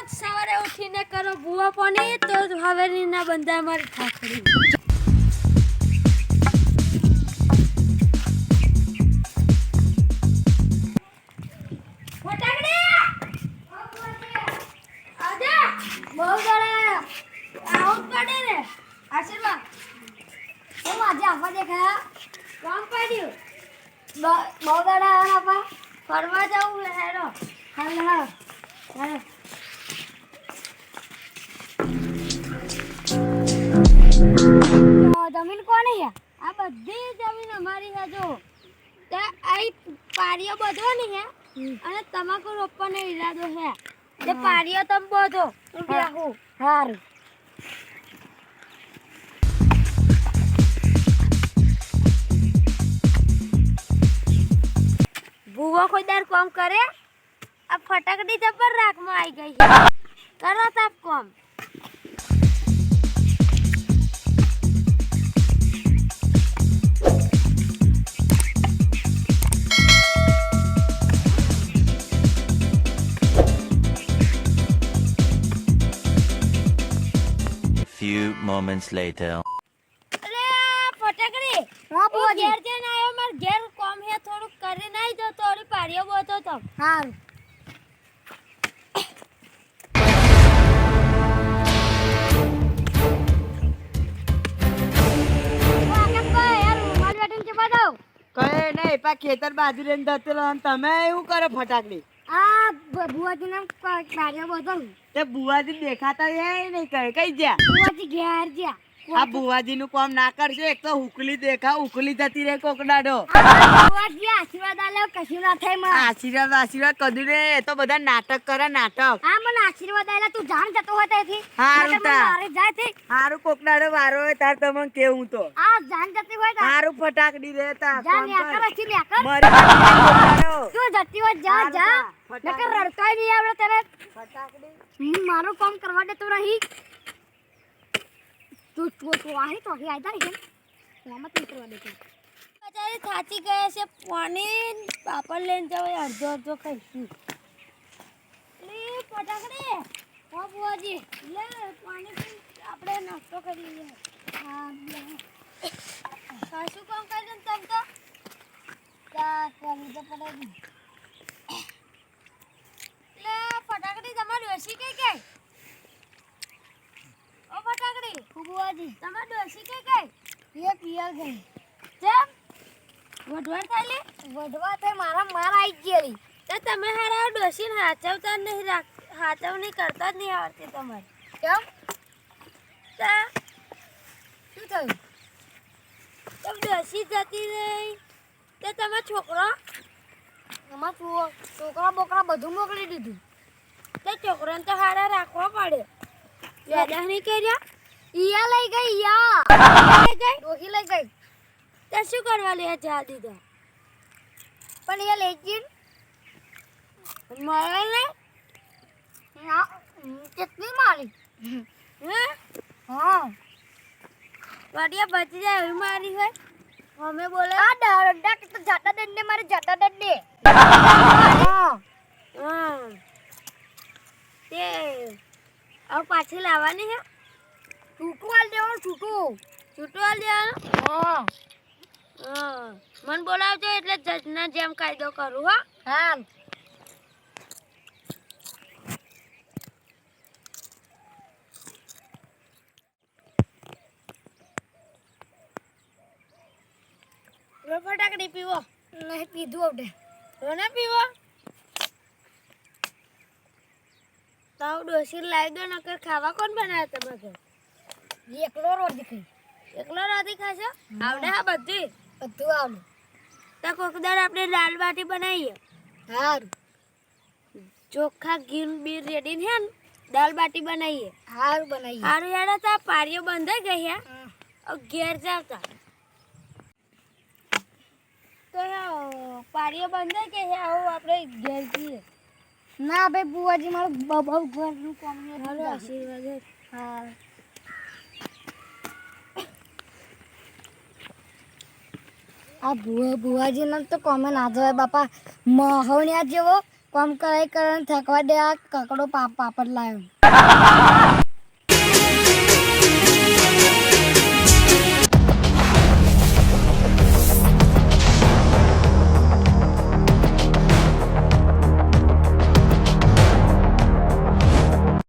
રોજ સવારે ઉઠીને કરો બુઆ પાણી તો હવેલીના બંદા મારી ઠાકડી બહુ દડા આઉટ કાઢે ને આશીર્વાદ હું આજે આપવા દેખાયા કામ પાડ્યું બહુ દડા આપા ફરવા જવું હેરો હાલ હાલ હાલ જમીન કોની છે આ બધી જમીન અમારી છે જો ત્યાં આ પારીઓ બધો નહીં હે અને તમાકુ રોપવાનો ઈરાદો છે તે પારીઓ તમે બધો હું બેહું સારું ભૂવો કોઈ દર કામ કરે આ ફટાકડી જબર રાખમાં આવી ગઈ છે કરો તાપ કામ Few moments later. અરે ફટાકડી હા બો ઘેર જઈને આવ્યો માર ઘેર કામ હે થોડું કરી નાઈ જો થોડી પાડીઓ બોતો તો હારું કઈ નહીં પા ખેતર બાજુ લઈને જતો રહો તમે એવું કરો ફટાકડી આ બુઆજી નામ પાડીઓ બોતો તે બુવાજી દેખાતા નહીં કઈ જ્યાં બુઆજી ઘેર જ્યા આ બુવાજી નું કામ ના કરશો એક તો ઉકલી દેખા ઉકલી જતી રે કોકડાડો બુઆજી આશીર્વાદ આલ્યો કશું ના થાય માં આશીર્વાદ કદી રે એ તો બધા નાટક કરે નાટક હા મને આશીર્વાદ આલ્યા તું જાણ જતો હોય તેથી હારું તા મારે જાય થી હારું કોકડાડો વારો હોય તાર તમને કેવું તો આ જાણ જતી હોય તા હારું ફટાકડી રે તા જા ને આકર છે ને આકર મરી તું જતી હોય જા જા નકર રડતોય નહીં આવડે તને ફટાકડી મારું કામ કરવા દે તું રહી તું આહી તો આહી આયતા રહી મત નહીં કરવા દે તું બચારી થાચી ગયા છે પાણી પાપડ લઈને જાવ અડધો અડધો ખાઈશું લે ફટાકડી ઓ બુઆજી લે પાણી પી આપણે નાસ્તો કરી લે હા સાસુ કામ કરે ને તમ તો તા કરી તો પડે લે ફટાકડી તમારી ડોસી કઈ ઓ ફટાકડી બુઆજી તમારી ડોસી કઈ એ પિયર ગઈ કેમ વઢવા થાલે વઢવા તે મારા માર આવી ગયેલી તે તમે હારા ડોસીને હાચવતા નહીં હાચવણી કરતા જ નહીં આવડતી તમારે કેમ તા શું થયું તમે ડોસી જતી રહી તે તમારો છોકરો અમાર છોકરા બોકરા બધું મોકલી દીધું તે છોકરાને તો હારા રાખવા પડે યાદ નહીં કર્યા ઈયા લઈ ગઈ ઈયા લઈ ગઈ ડોહી લઈ ગઈ તે શું કરવા લે જા દીધા પણ એ લઈ ગઈ મારે ને ના કેટલી મારી હે હા વાડિયા બચી જાય એવી મારી હોય અમે બોલે આ ડરડા કે તો જાતા દંડે મારે જાતા દંડે હા હા તે આ પાછી લાવવાની હે છૂટું આલ દેવાનું છૂટું આલ દેવાનું હા હા મન બોલાવજો એટલે જજના જેમ કાયદો કરું હો હા ફટાકડી પીવો નહીં પીધું આવડે રોને પીવો તાવ ડોસી લાવી દો નકર ખાવા કોણ બનાવે તમે એકલો રોટી ખાશો આવડે હા બધું આવડે તો કોકદાર આપણે દાળ બાટી બનાવીએ સારું ચોખા ઘી બી રેડી છે ને દાળ બાટી બનાવીએ સારું યાર તા પારીઓ બંધાઈ ગઈ હે ઘેર જાવતા તો પારીઓ બંધાઈ ગઈ હે આવું આપણે ઘેર જઈએ ના ભાઈ બુઆજી મારું બહુ ઘરનું કામ ને આશીર્વાદ હા આ બુઆજી ને તો કોમે ના જોય બાપા મહણિયા જેવો કોમ કરાઈ કરીને થકવા દે આ કકડો પાપડ લાવ્યો